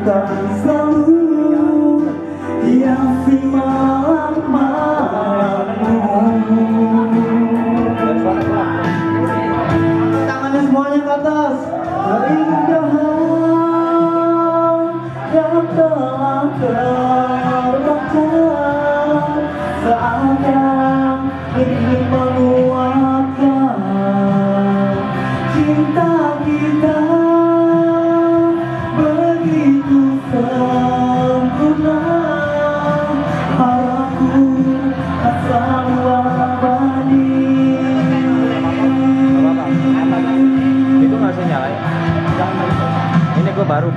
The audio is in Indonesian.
kan selalu hiasi malam-malammu. Tangannya semuanya ke atas. Keindahan yang telah terbakar seakan ingin menguatkan cinta kita begitu sempurna. Harapku tak selalu abadi. Itu nggak usah nyalain. Ini gue baru